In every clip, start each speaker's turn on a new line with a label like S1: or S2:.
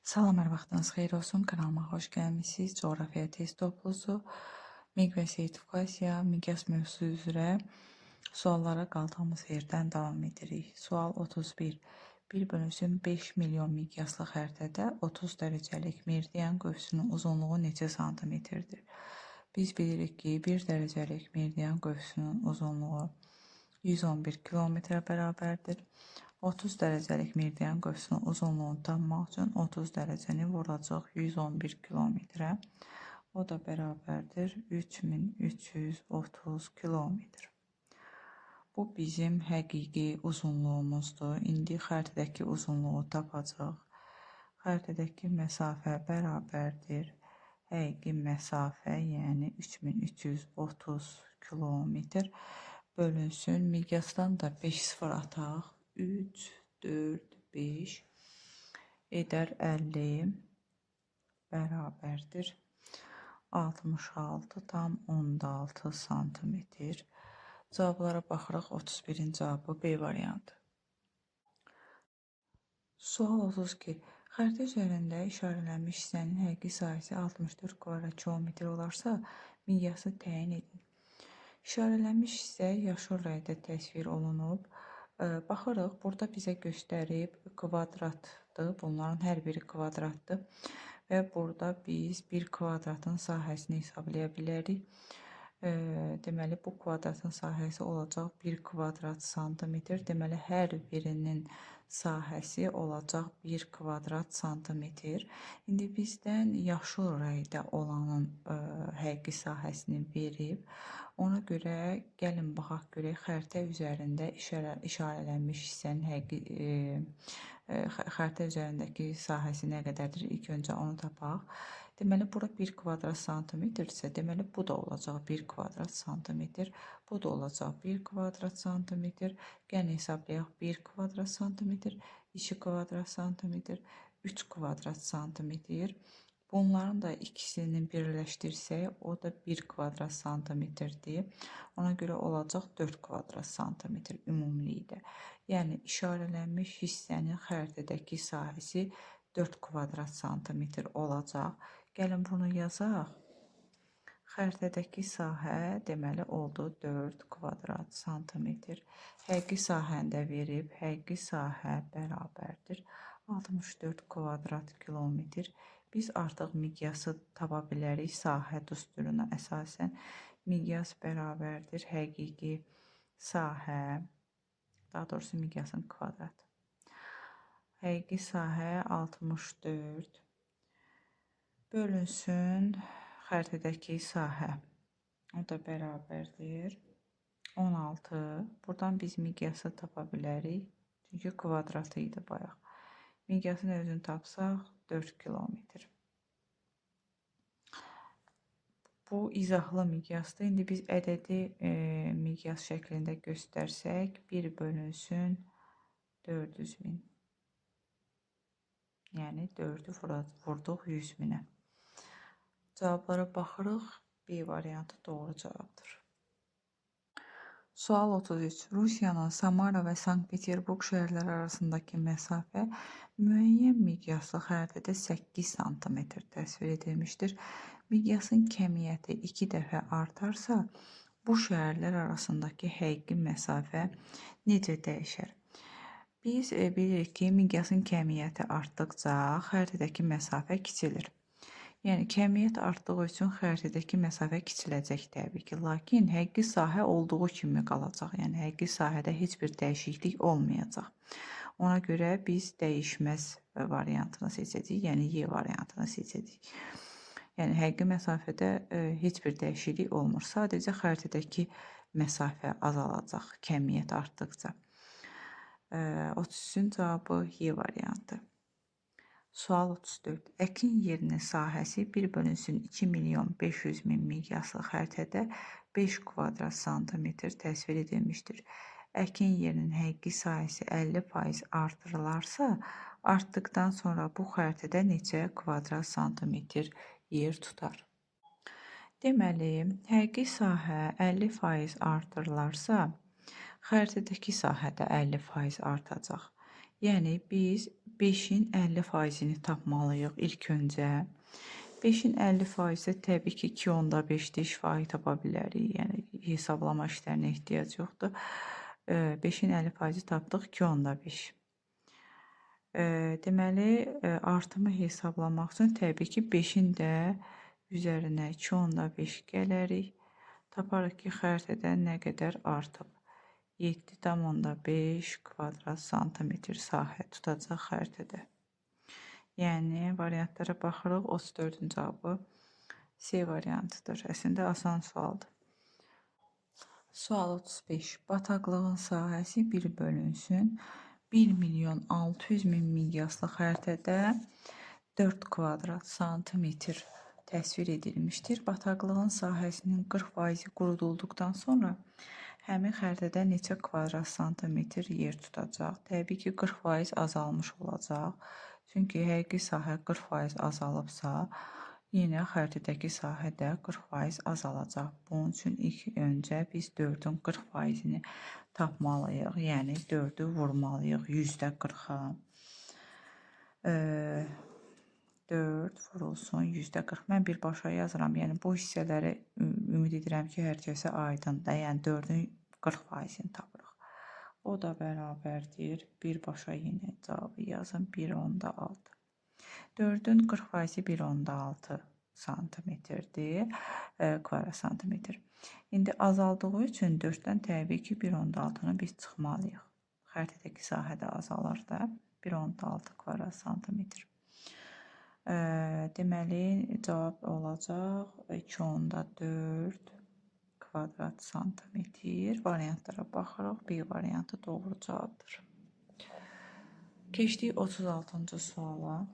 S1: Salam, hər vaxtınız xeyir olsun. Kanalıma xoş gəlmisiniz. Coğrafiya test toplusu, miqyas və sertifikasiya, miqyas mövzusu üzrə suallara qaldığımız yerdən davam edirik. Sual 31. Bir bölünsün 5 milyon miqyaslı xəritədə 30 dərəcəlik meridian qövsünün uzunluğu neçə santimetrdir? Biz bilirik ki, 1 dərəcəlik meridian qövsünün uzunluğu 111 kilometrə bərabərdir. 30 dərəcəlik meridian qövsünün uzunluğunu tapmaq üçün 30 dərəcəni vuracaq 111 kilometrə. O da bərabərdir 3330 kilometr. Bu bizim həqiqi uzunluğumuzdur. İndi xəritədəki uzunluğu tapacaq. Xəritədəki məsafə bərabərdir həqiqi məsafə, yəni 3330 kilometr bölünsün. Miqyasdan da 5 sıfır ataq. 3, 4, 5 edər 50 bərabərdir 66,6 santimetr. Cavablara baxırıq. 31-in cavabı B variantı. Sual 32. Xəritə üzərində işarələnmiş hissənin həqiqi sahəsi 64 kvadrat kilometr olarsa, miqyası təyin edin. İşarələnmiş hissə yaşıl rəngdə təsvir olunub. Baxırıq, burada bizə göstərib kvadratdır. Bunların hər biri kvadratdır. Və burada biz bir kvadratın sahəsini hesablaya bilərik. Deməli, bu kvadratın sahəsi olacaq 1 kvadrat santimetr. Deməli, hər birinin sahəsi olacaq 1 kvadrat santimetr. İndi bizdən yaşıl rəngdə olanın həqiqi sahəsini verib. Ona görə gəlin baxaq görək xəritə üzərində işarələnmiş hissənin xəritə üzərindəki sahəsi nə qədərdir? İlk öncə onu tapaq. Deməli, bura 1 kvadrat santimetrdirsə, deməli, bu da olacaq 1 kvadrat santimetr. Bu da olacaq 1 kvadrat santimetr. Gəlin hesablayaq 1 kvadrat santimetr, 2 kvadrat santimetr, 3 kvadrat santimetr. Bunların da ikisini birləşdirsək, o da 1 kvadrat santimetrdir. Ona görə olacaq 4 kvadrat santimetr ümumilikdə. Yəni, işarələnmiş hissənin xəritədəki sahəsi 4 kvadrat santimetr olacaq. Gəlin bunu yazaq. Xəritədəki sahə deməli oldu 4 kvadrat santimetr. Həqiqi sahəni də verib, həqiqi sahə bərabərdir 64 kvadrat kilometr. Biz artıq miqyası tapa bilərik sahə düsturuna əsasən. Miqyas bərabərdir həqiqi sahə, daha doğrusu miqyasın kvadratı. Həqiqi sahə 64 bölünsün xəritədəki sahə. O da bərabərdir 16. Buradan biz miqyası tapa bilərik. Çünki kvadratı idi bayaq. Miqyasın özünü tapsaq 4 kilometr. Bu izahlı miqyasdır. İndi biz ədədi miqyas şəklində göstərsək, 1 bölünsün 400.000. Yəni 4-ü vurduq 100.000-ə. Cavablara baxırıq. B variantı doğru cavabdır. Sual 33. Rusiyanın Samara və Sankt-Peterburq şəhərləri arasındakı məsafə müəyyən miqyaslı xəritədə 8 sm təsvir edilmişdir. Miqyasın kəmiyyəti 2 dəfə artarsa, bu şəhərlər arasındakı həqiqi məsafə necə dəyişər? Biz bilirik ki, miqyasın kəmiyyəti artdıqca xəritədəki məsafə kiçilir. Yəni, kəmiyyət artdığı üçün xəritədəki məsafə kiçiləcək təbii ki, lakin həqiqi sahə olduğu kimi qalacaq. Yəni, həqiqi sahədə heç bir dəyişiklik olmayacaq. Ona görə biz dəyişməz variantını seçəcəyik, yəni Y variantını seçəcəyik. Yəni, həqiqi məsafədə heç bir dəyişiklik olmur. Sadəcə xəritədəki məsafə azalacaq kəmiyyət artdıqca. 33-ün cavabı Y variantı. Sual 34. Əkin yerinin sahəsi 1 bölünsün 2.500.000 miqyaslı xəritədə 5 kvadrat santimetr təsvir edilmişdir. Əkin yerinin həqiqi sahəsi 50% artırılarsa, artdıqdan sonra bu xəritədə neçə kvadrat santimetr yer tutar? Deməli, həqiqi sahə 50% artırılarsa, xəritədəki sahə də 50% artacaq. Yəni, biz 5-in 50%-ni tapmalıyıq ilk öncə. 5-in 50%-i təbii ki, 2.5-dir, şifahi tapa bilərik. Yəni hesablama işlərinə ehtiyac yoxdur. 5-in 50%-i tapdıq 2.5. Deməli, artımı hesablamaq üçün təbii ki, 5-in də üzərinə 2.5 gələrik. Taparıq ki, xəritədə nə qədər artıb. 7,5 kvadrat santimetr sahə tutacaq xəritədə. Yəni, variantlara baxırıq. 34-cü cavabı C variantıdır. Əslində, asan sualdır. Sual 35. Bataqlığın sahəsi bir bölünsün. 1.600.000 miqyaslı xəritədə 4 kvadrat santimetr təsvir edilmişdir. Bataqlığın sahəsinin 40%-i qurudulduqdan sonra həmin xəritədə neçə kvadrat santimetr yer tutacaq? Təbii ki, 40% azalmış olacaq. Çünki həqiqi sahə 40% azalıbsa, yenə xəritədəki sahə də 40% azalacaq. Bunun üçün ilk öncə biz 4-ün 40%-ni tapmalıyıq. Yəni 4-ü vurmalıyıq 100%-40-a. 4 vurulsun 100%40. Mən birbaşa yazıram. Yəni bu hissələri ümid edirəm ki, hər kəsə aydındır. Yəni 4-ün 40%-ni tapırıq. O da bərabərdir. Birbaşa yenə cavabı yazın. 1.6. 4-ün 40%-i 1.6 santimetrdir. Kvadrat santimetr. İndi azaldığı üçün 4-dən təbii ki, 1.6-nı biz çıxmalıyıq. Xəritədəki sahə də azalır da. 1.6 kvadrat santimetr. Deməli, cavab olacaq 2.4 kvadrat santimetr. Variantlara baxırıq. B variantı doğru cavabdır. Keçdik 36-cı suala.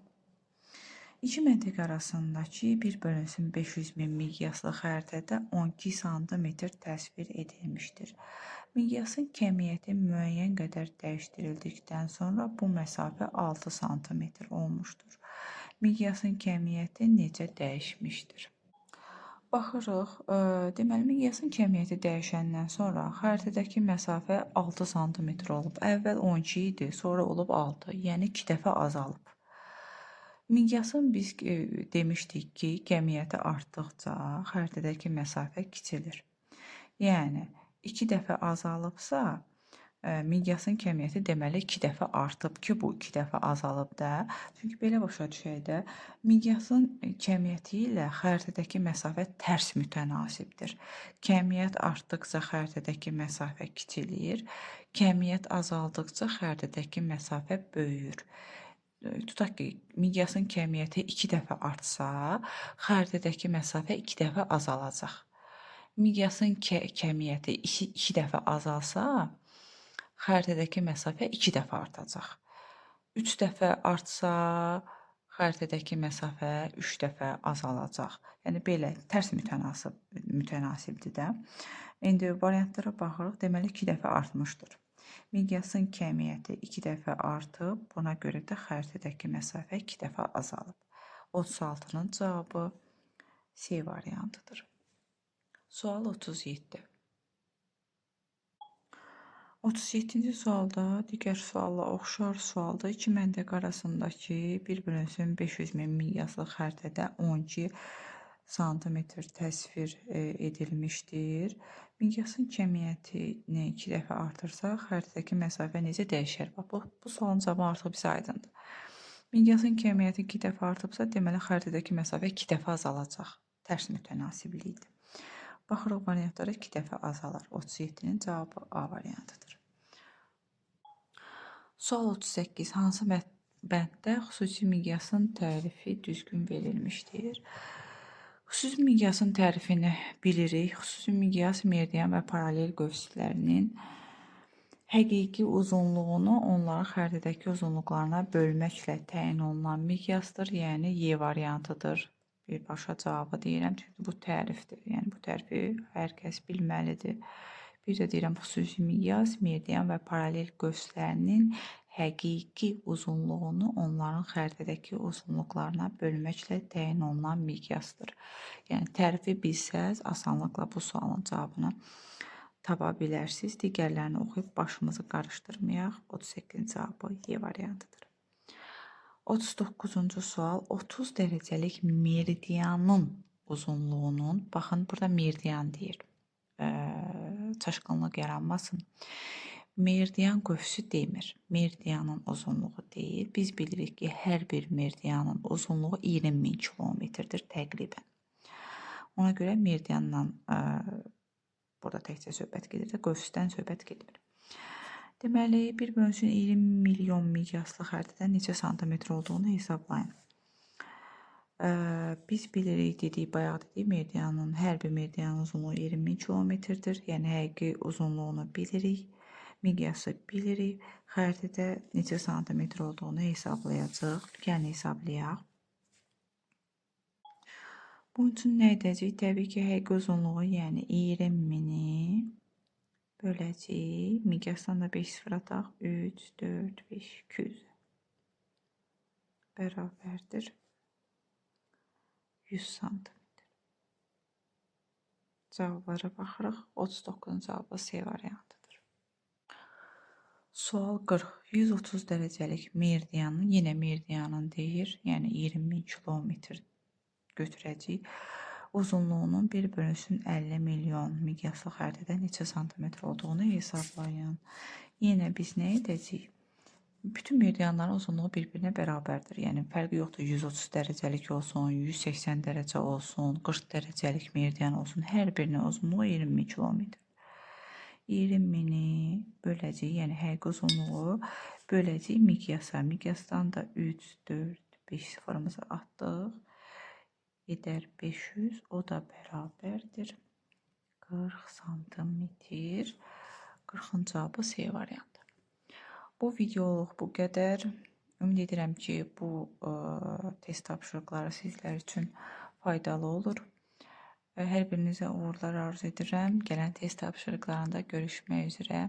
S1: İki məntəq arasındakı bir bölünsün 500.000 miqyaslı xəritədə 12 sm təsvir edilmişdir. Miqyasın kəmiyyəti müəyyən qədər dəyişdirildikdən sonra bu məsafə 6 sm olmuşdur. Miqyasın kəmiyyəti necə dəyişmişdir? Baxırıq, deməli, miqyasın kəmiyyəti dəyişəndən sonra xəritədəki məsafə 6 sm olub. Əvvəl 12 idi, sonra olub 6, yəni 2 dəfə azalıb. Miqyasın biz demişdik ki, kəmiyyəti artdıqca xəritədəki məsafə kiçilir. Yəni, 2 dəfə azalıbsa, miqyasın kəmiyyəti deməli 2 dəfə artıb ki, bu 2 dəfə azalıb da. Çünki belə başa düşək də, miqyasın kəmiyyəti ilə xəritədəki məsafə tərs mütənasibdir. Kəmiyyət artdıqca xəritədəki məsafə kiçilir, kəmiyyət azaldıqca xəritədəki məsafə böyüyür. Tutaq ki, miqyasın kəmiyyəti 2 dəfə artsa, xəritədəki məsafə 2 dəfə azalacaq. Miqyasın kəmiyyəti 2 dəfə azalsa, xəritədəki məsafə 2 dəfə artacaq. 3 dəfə artsa, xəritədəki məsafə 3 dəfə azalacaq. Yəni belə tərs mütənasibdir də. İndi variantlara baxırıq. Deməli 2 dəfə artmışdır. Miqyasın kəmiyyəti 2 dəfə artıb, buna görə də xəritədəki məsafə 2 dəfə azalıb. 36-nın cavabı C variantıdır. Sual 37. 37-ci sualda digər sualla oxşar sualda iki məntəq arasındakı bir bölünsün 500.000 miqyaslı xəritədə 12 sm təsvir edilmişdir. Miqyasın kəmiyyətini 2 dəfə artırsa, xəritədəki məsafə necə dəyişər? Bu sualın cavabı artıq bizə aydındır. Miqyasın kəmiyyəti 2 dəfə artıbsa, deməli xəritədəki məsafə 2 dəfə azalacaq. Tərs mütənasiblikdir. Baxırıq variantlara 2 dəfə azalar. 37-nin cavabı A variantıdır. Sual 38. Hansı bənddə xüsusi miqyasın tərifi düzgün verilmişdir? Xüsusi miqyasın tərifini bilirik. Xüsusi miqyas meridian və paralel qövslərinin həqiqi uzunluğunu onların xəritədəki uzunluqlarına bölməklə təyin olunan miqyasdır. Yəni Y variantıdır. Birbaşa cavabı deyirəm, çünki bu tərifdir. Yəni bu tərifi hər kəs bilməlidir. Bir də deyirəm, xüsusi miqyas meridian və paralel qövslərinin həqiqi uzunluğunu onların xəritədəki uzunluqlarına bölməklə təyin olunan miqyasdır. Yəni tərifi bilsəz, asanlıqla bu sualın cavabını tapa bilərsiniz. Digərlərini oxuyub başımızı qarışdırmayaq. 38-ci cavabı Y variantıdır. 39-cu sual 30 dərəcəlik meridianın uzunluğunun, baxın burada meridian deyir. Çaşqınlıq yaranmasın. Meridian qövsü demir. Meridianın uzunluğu deyil. Biz bilirik ki, hər bir meridianın uzunluğu 20.000 kilometrdir təqribən. Ona görə meridiandan burada təkcə söhbət gedir, qövsdən söhbət getmir. Deməli, bir bölünsün 20 milyon miqyaslı xəritədən neçə santimetr olduğunu hesablayın. Biz bilirik, bayaq dedik, meridianın, hər bir meridianın uzunluğu 20.000 kilometrdir. Yəni, həqiqi uzunluğunu bilirik, miqyası bilirik. Xəritədə neçə santimetr olduğunu hesablayacaq. Gəlin hesablayaq. Bunun üçün nə edəcəyik? Təbii ki, həqiqi uzunluğu, yəni 20.000-i böləcəyik. Miqyasdan da 5 sıfır ataq. 3, 4, 5, 200 bərabərdir 100 santimetr. Cavablara baxırıq. 39-cu cavabı C variantıdır. Sual 40. 130 dərəcəlik meridianın, yenə meridianın deyir, yəni 20.000 kilometr götürəcəyik. Uzunluğunun bir bölünsün 50 milyon miqyaslı xəritədə neçə santimetr olduğunu hesablayın. Yenə biz nə edəcəyik? Bütün meridianların uzunluğu bir-birinə bərabərdir. Yəni, fərqi yoxdur. 130 dərəcəlik olsun, 180 dərəcə olsun, 40 dərəcəlik meridian olsun. Hər birinin uzunluğu 20.000 kilometr. 20.000-i böləcəyik, yəni həqiqi uzunluğu böləcəyik miqyasa. Miqyasdan da 3, 4, 5 sıfırımızı atdıq. Edər 500, o da bərabərdir 40 santimetr. 40-cı cavabı C variantı. Bu videoluq bu qədər. Ümid edirəm ki, bu test tapşırıqları sizlər üçün faydalı olur. Hər birinizə uğurlar arzu edirəm. Gələn test tapşırıqlarında görüşmək üzrə.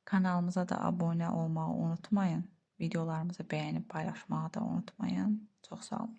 S1: Kanalımıza da abunə olmağı unutmayın. Videolarımızı bəyənib paylaşmağı da unutmayın. Çox sağ olun.